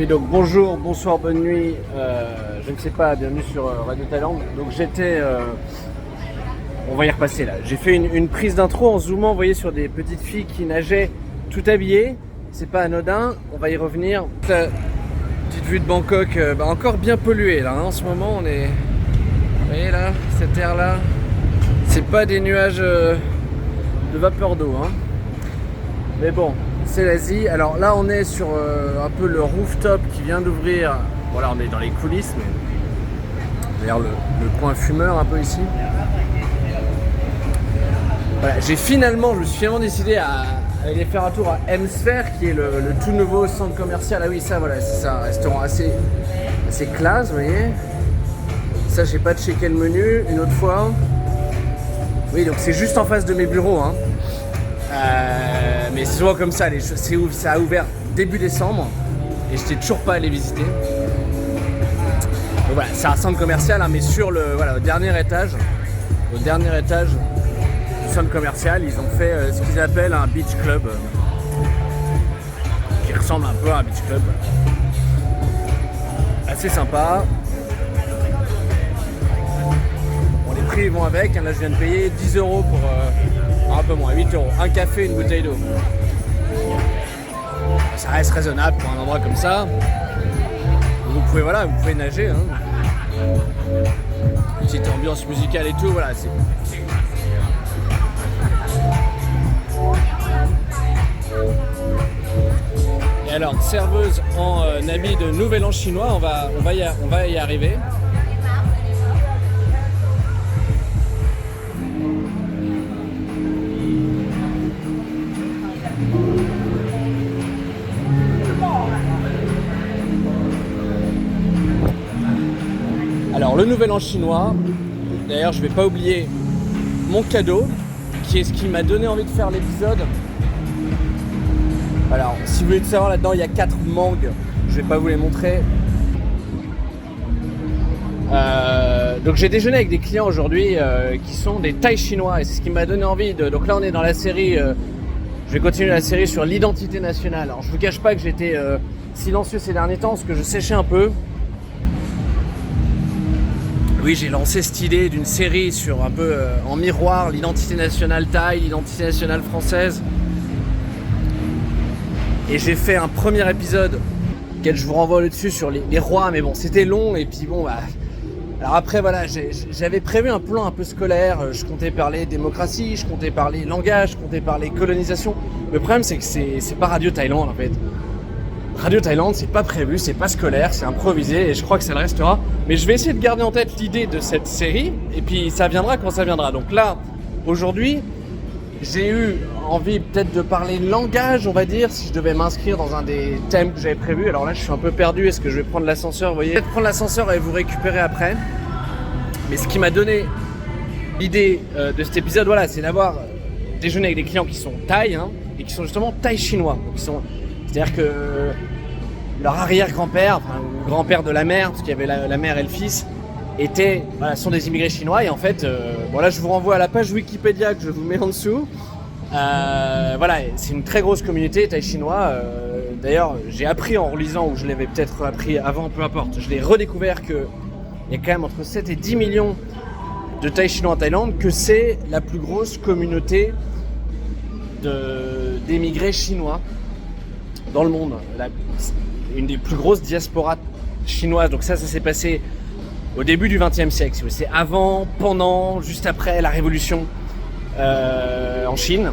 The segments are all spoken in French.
Et donc bonjour, bonsoir, bonne nuit, je ne sais pas, bienvenue sur Radio Thaïlande. Donc on va y repasser là. J'ai fait une prise d'intro en zoomant, vous voyez, sur des petites filles qui nageaient tout habillées. C'est pas anodin, on va y revenir. Petite vue de Bangkok, encore bien polluée là, hein. En ce moment on est... Vous voyez là, cette air là, c'est pas des nuages de vapeur d'eau, hein. Mais bon, c'est l'Asie. Alors là on est sur un peu le rooftop qui vient d'ouvrir. Voilà, on est dans les coulisses, mais d'ailleurs le coin fumeur un peu ici. Voilà, je me suis finalement décidé à aller faire un tour à M-Sphere, qui est le tout nouveau centre commercial. Ah oui, ça voilà, c'est ça, un restaurant assez classe, vous voyez. Ça, j'ai pas checké le menu une autre fois. Oui, donc c'est juste en face de mes bureaux, hein. Mais c'est souvent comme ça, ça a ouvert début décembre et j'étais toujours pas allé visiter. Donc voilà, c'est un centre commercial, hein, mais sur au dernier étage du centre commercial, ils ont fait ce qu'ils appellent un beach club, qui ressemble un peu à un beach club. Assez sympa. Bon, les prix vont avec, hein, là je viens de payer 10 € pour un peu moins, 8 €. Un café, une bouteille d'eau. Ça reste raisonnable pour un endroit comme ça. Vous pouvez nager, hein. Petite ambiance musicale et tout, voilà. Et alors, serveuse en habit de Nouvel An chinois, on va y arriver. Alors le Nouvel An chinois, d'ailleurs je vais pas oublier mon cadeau, qui est ce qui m'a donné envie de faire l'épisode. Alors si vous voulez tout savoir, là-dedans il y a 4 mangues, je vais pas vous les montrer. Donc j'ai déjeuné avec des clients aujourd'hui qui sont des Thaïs chinois et c'est ce qui m'a donné envie de... Donc là on est dans la série, je vais continuer la série sur l'identité nationale. Alors je vous cache pas que j'étais silencieux ces derniers temps parce que je séchais un peu. Oui, j'ai lancé cette idée d'une série sur un peu en miroir l'identité nationale thaï, l'identité nationale française. Et j'ai fait un premier épisode auquel je vous renvoie dessus sur les rois, mais bon, c'était long et puis bon, alors après voilà, j'avais prévu un plan un peu scolaire. Je comptais parler démocratie, je comptais parler langage, je comptais parler colonisation. Le problème c'est que c'est pas Radio Thaïlande en fait. Radio Thaïlande, c'est pas prévu, c'est pas scolaire, c'est improvisé et je crois que ça le restera. Mais je vais essayer de garder en tête l'idée de cette série et puis ça viendra quand ça viendra. Donc là, aujourd'hui, j'ai eu envie peut-être de parler langage, on va dire, si je devais m'inscrire dans un des thèmes que j'avais prévu. Alors là, je suis un peu perdu, est-ce que je vais prendre l'ascenseur, vous voyez ? Peut-être prendre l'ascenseur et vous récupérer après. Mais ce qui m'a donné l'idée de cet épisode, voilà, c'est d'avoir déjeuné avec des clients qui sont thaïs, hein, et qui sont justement thaïs chinois. C'est-à-dire que leur arrière-grand-père, enfin le grand-père de la mère, parce qu'il y avait la mère et le fils, sont des immigrés chinois. Et en fait, là je vous renvoie à la page Wikipédia que je vous mets en dessous. C'est une très grosse communauté thaï chinois. D'ailleurs, j'ai appris en relisant, ou je l'avais peut-être appris avant, peu importe, je l'ai redécouvert qu'il y a quand même entre 7 et 10 millions de thaï chinois en Thaïlande, que c'est la plus grosse communauté d'émigrés chinois dans le monde, une des plus grosses diasporas chinoises. Donc ça s'est passé au début du XXe siècle. C'est avant, pendant, juste après la révolution en Chine.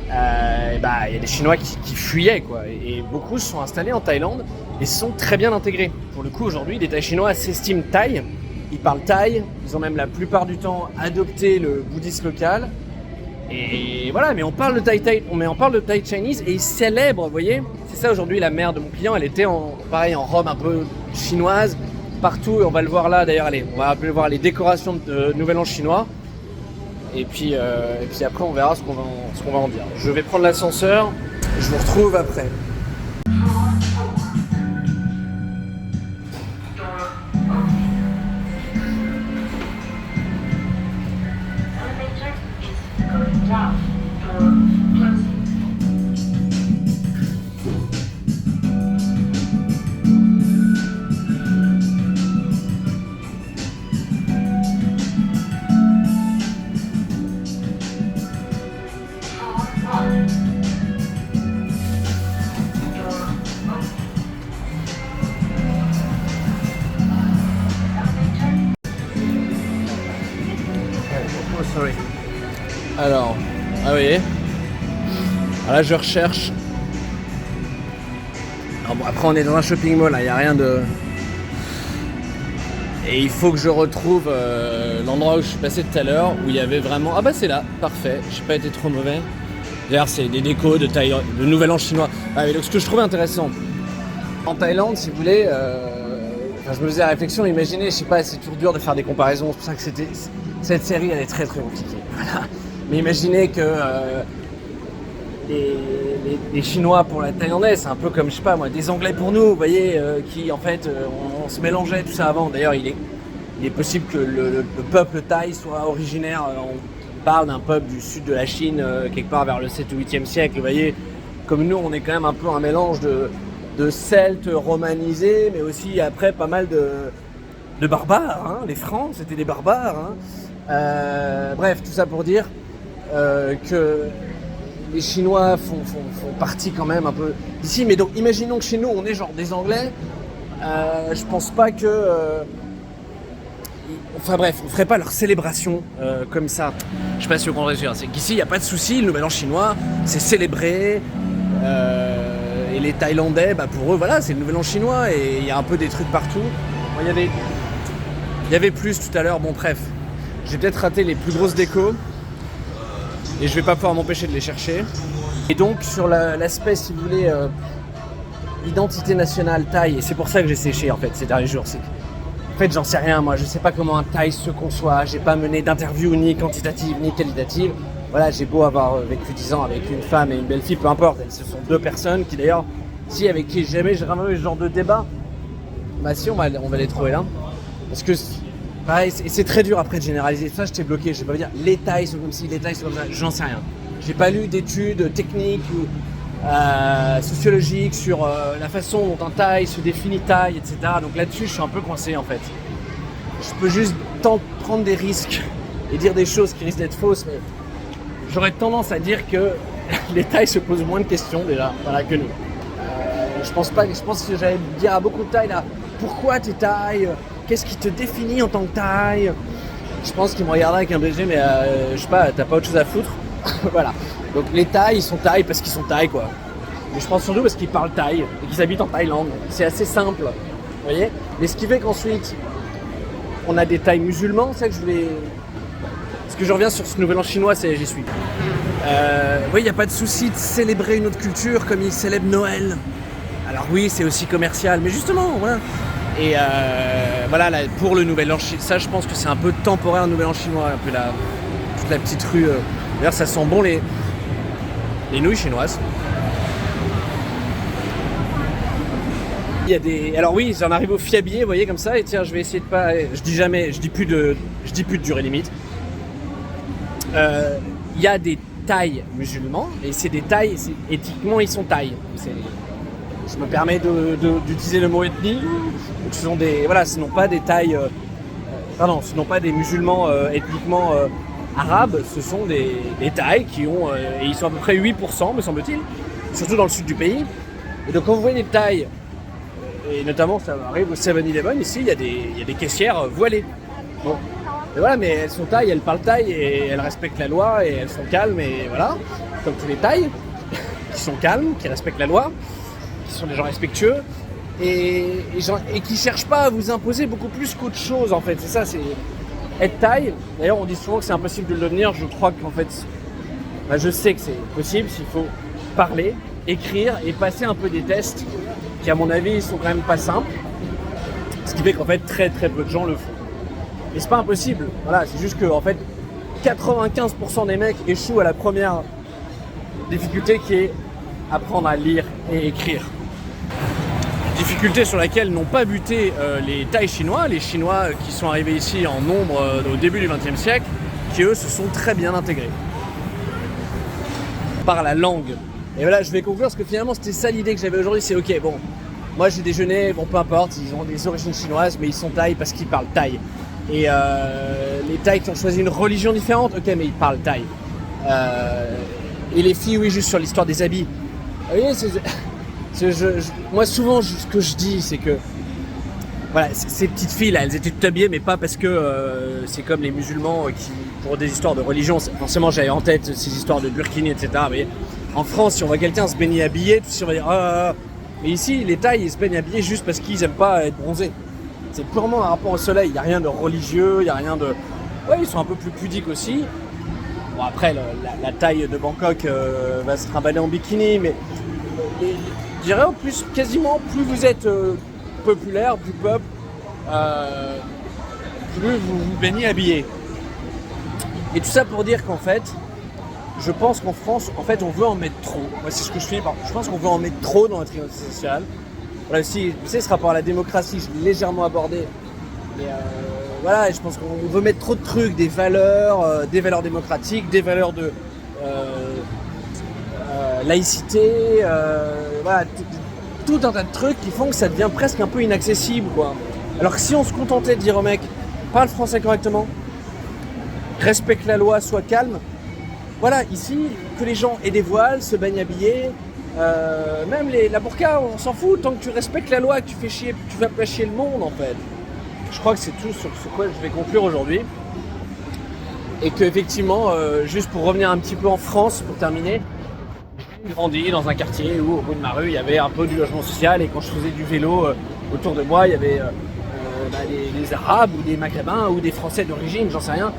Il y a des Chinois qui fuyaient, quoi. Et beaucoup se sont installés en Thaïlande et se sont très bien intégrés. Pour le coup, aujourd'hui, les Thaïs chinois s'estiment thaïs. Ils parlent thaï. Ils ont même la plupart du temps adopté le bouddhisme local. Et voilà, mais on parle de Thai Chinese et ils célèbrent, vous voyez. C'est ça aujourd'hui, la mère de mon client, elle était en robe un peu chinoise, partout, et on va le voir là d'ailleurs, allez, on va voir les décorations de Nouvel An chinois. Et puis après on verra ce qu'on va en dire. Je vais prendre l'ascenseur, je vous retrouve après. Sorry. Alors, ah oui. Alors là, je recherche. Alors bon, après, on est dans un shopping mall, il n'y a rien de. Et il faut que je retrouve l'endroit où je suis passé tout à l'heure, où il y avait vraiment. Ah bah c'est là, parfait. J'ai pas été trop mauvais. D'ailleurs, c'est des décos de Thaïlande, de Nouvel An chinois. Ah, mais donc, ce que je trouvais intéressant, en Thaïlande, si vous voulez, je me faisais la réflexion, imaginez, je sais pas, c'est toujours dur de faire des comparaisons, c'est pour ça que cette série, elle est très très compliquée. Voilà. Mais imaginez que les Chinois pour la Thaïlandaise, c'est un peu comme, je sais pas moi, des Anglais pour nous, vous voyez, qui en fait, on se mélangeait tout ça avant. D'ailleurs, il est possible que le peuple thaï soit originaire, on parle d'un peuple du sud de la Chine, quelque part vers le 7 ou 8e siècle, vous voyez, comme nous, on est quand même un peu un mélange de Celtes romanisés, mais aussi après pas mal de barbares, hein. Les Francs, c'était des barbares, hein. Bref, tout ça pour dire que les Chinois font partie quand même un peu d'ici, mais donc imaginons que chez nous on est genre des Anglais, je pense pas que enfin bref, on ferait pas leur célébration comme ça. Je sais pas si vous comprenez, c'est qu'ici il n'y a pas de souci, le nouvel an chinois c'est célébré, et les Thaïlandais, bah pour eux voilà, c'est le nouvel an chinois et il y a un peu des trucs partout. Bon, il y avait plus tout à l'heure, bon bref, j'ai peut-être raté les plus grosses décos et je vais pas pouvoir m'empêcher de les chercher. Et donc sur l'aspect, si vous voulez, identité nationale thaï, et c'est pour ça que j'ai séché en fait ces derniers jours, c'est en fait j'en sais rien moi, je sais pas comment un thaï se conçoit, j'ai pas mené d'interview ni quantitative ni qualitative. Voilà, j'ai beau avoir vécu 10 ans avec une femme et une belle fille, peu importe, ce sont deux personnes qui d'ailleurs, si avec qui jamais j'ai vraiment eu ce genre de débat, bah si on va les trouver là. Parce que pareil, c'est très dur après de généraliser. Ça, j'étais bloqué. Je vais pas vous dire les Thaïs sont comme ci, les Thaïs sont comme ça. J'en sais rien. J'ai pas lu d'études techniques ou sociologiques sur la façon dont un Thaï se définit Thaï, etc. Donc là-dessus, je suis un peu coincé en fait. Je peux juste prendre des risques et dire des choses qui risquent d'être fausses, mais j'aurais tendance à dire que les Thaïs se posent moins de questions déjà, voilà, que nous. Je pense que j'allais dire à beaucoup de Thaïs là, pourquoi t'es Thaï? Qu'est-ce qui te définit en tant que Thaï? Je pense qu'ils me regarderaient avec un BG, mais je sais pas, t'as pas autre chose à foutre. Voilà. Donc les Thaïs, ils sont Thaïs parce qu'ils sont Thaïs quoi. Mais je pense surtout parce qu'ils parlent Thaï et qu'ils habitent en Thaïlande. C'est assez simple, vous voyez. Mais ce qui fait qu'ensuite, on a des Thaïs musulmans, c'est ça que je voulais. Parce que je reviens sur ce nouvel an chinois, j'y suis. Oui, il n'y a pas de souci de célébrer une autre culture comme ils célèbrent Noël. Alors oui, c'est aussi commercial, mais justement, voilà. Et voilà, là, pour le nouvel an chinois, ça je pense que c'est un peu temporaire, le nouvel an chinois, un peu toute la petite rue. D'ailleurs, ça sent bon les nouilles chinoises. Il y a des. Alors oui, j'en arrive au fiabier, vous voyez, comme ça, et tiens, je vais essayer de pas. Je dis plus de durée limite. Il y a des Thaïs musulmans, et c'est des Thaïs, éthiquement ils sont Thaïs. Je me permets d'utiliser le mot ethnie. Donc, ce sont pas des Thaïs, ce sont pas des musulmans ethniquement arabes, ce sont des Thaïs qui ont, et ils sont à peu près 8%, me semble-t-il, surtout dans le sud du pays. Et donc quand vous voyez des Thaïs, et notamment ça arrive au 7-Eleven, ici il y a des caissières voilées. Bon. Et voilà, mais elles sont Thaïs, elles parlent Thaï et elles respectent la loi et elles sont calmes et voilà, comme tous les Thaïs, qui sont calmes, qui respectent la loi, qui sont des gens respectueux et qui cherchent pas à vous imposer beaucoup plus qu'autre chose en fait. C'est ça, c'est être Thaï. D'ailleurs, on dit souvent que c'est impossible de le devenir. Je crois qu'en fait, je sais que c'est possible s'il faut parler, écrire et passer un peu des tests qui, à mon avis, sont quand même pas simples. Ce qui fait qu'en fait, très très peu de gens le font. Mais c'est pas impossible, voilà, c'est juste que en fait 95% des mecs échouent à la première difficulté qui est apprendre à lire et écrire. Difficulté sur laquelle n'ont pas buté les Thaïs chinois, les Chinois qui sont arrivés ici en nombre au début du XXe siècle, qui eux se sont très bien intégrés. Par la langue. Et voilà, je vais conclure parce que finalement c'était ça l'idée que j'avais aujourd'hui, c'est ok, bon, moi j'ai déjeuné, bon peu importe, ils ont des origines chinoises, mais ils sont Thaïs parce qu'ils parlent Thaï. Et les Thaïs qui ont choisi une religion différente, ok, mais ils parlent Thaï. Et les filles, oui, juste sur l'histoire des habits. Vous voyez, moi souvent, ce que je dis, c'est que Voilà, ces petites filles là, elles étaient toutes habillées, mais pas parce que c'est comme les musulmans qui, pour des histoires de religion, forcément j'avais en tête ces histoires de burkini, etc. Mais en France, si on voit quelqu'un se baigner habillé, tout de suite on va dire ah. Mais ici, les Thaïs, ils se baignent habillés juste parce qu'ils aiment pas être bronzés. C'est purement un rapport au soleil, il n'y a rien de religieux, il n'y a rien de... Ouais, ils sont un peu plus pudiques aussi. Bon, après, la taille de Bangkok va se trimballer en bikini, mais je dirais en plus, quasiment, plus vous êtes populaire du peuple, plus vous vous baignez habillé. Et tout ça pour dire qu'en fait, je pense qu'en France, en fait, on veut en mettre trop. Moi, c'est ce que je finis par. Je pense qu'on veut en mettre trop dans notre identité sociale. Voilà aussi, vous savez, ce rapport à la démocratie, je l'ai légèrement abordé. Mais voilà, je pense qu'on veut mettre trop de trucs, des valeurs démocratiques, des valeurs de laïcité, voilà, tout un tas de trucs qui font que ça devient presque un peu inaccessible, quoi. Alors que si on se contentait de dire au mec, parle français correctement, respecte la loi, sois calme. Voilà, ici, que les gens aient des voiles, se baignent habillés, même la burqa, on s'en fout, tant que tu respectes la loi, que tu vas pas chier le monde, en fait. Je crois que c'est tout sur quoi je vais conclure aujourd'hui. Et qu'effectivement, juste pour revenir un petit peu en France, pour terminer, j'ai grandi dans un quartier où, au bout de ma rue, il y avait un peu du logement social, et quand je faisais du vélo autour de moi, il y avait des Arabes, ou des Maghrébins, ou des Français d'origine, j'en sais rien.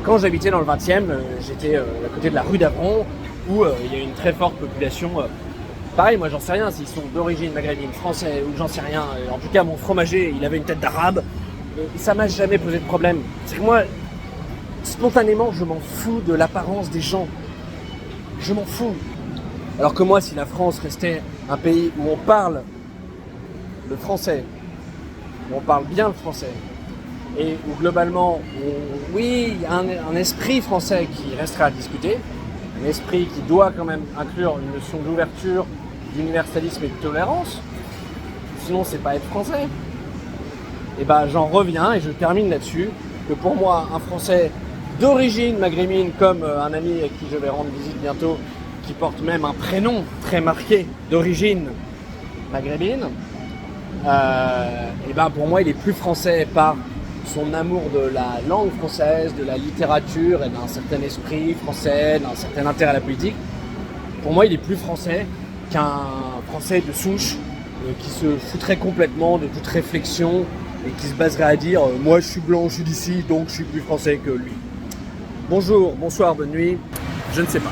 Quand j'habitais dans le 20e, j'étais à côté de la rue d'Avron, où il y a une très forte population. Pareil, moi j'en sais rien s'ils sont d'origine maghrébine, français, ou j'en sais rien. En tout cas, mon fromager, il avait une tête d'arabe. Et ça m'a jamais posé de problème. C'est que moi, spontanément, je m'en fous de l'apparence des gens. Je m'en fous. Alors que moi, si la France restait un pays où on parle le français, où on parle bien le français, et où globalement, oui, il y a un esprit français qui restera à discuter, un esprit qui doit quand même inclure une notion d'ouverture, d'universalisme et de tolérance, sinon c'est pas être français. Et ben j'en reviens et je termine là-dessus, que pour moi, un Français d'origine maghrébine, comme un ami à qui je vais rendre visite bientôt, qui porte même un prénom très marqué d'origine maghrébine, et ben pour moi il est plus français par son amour de la langue française, de la littérature et d'un certain esprit français, d'un certain intérêt à la politique. Pour moi, il est plus français qu'un Français de souche qui se foutrait complètement de toute réflexion et qui se baserait à dire « moi je suis blanc, je suis d'ici, donc je suis plus français que lui ». Bonjour, bonsoir, bonne nuit, je ne sais pas.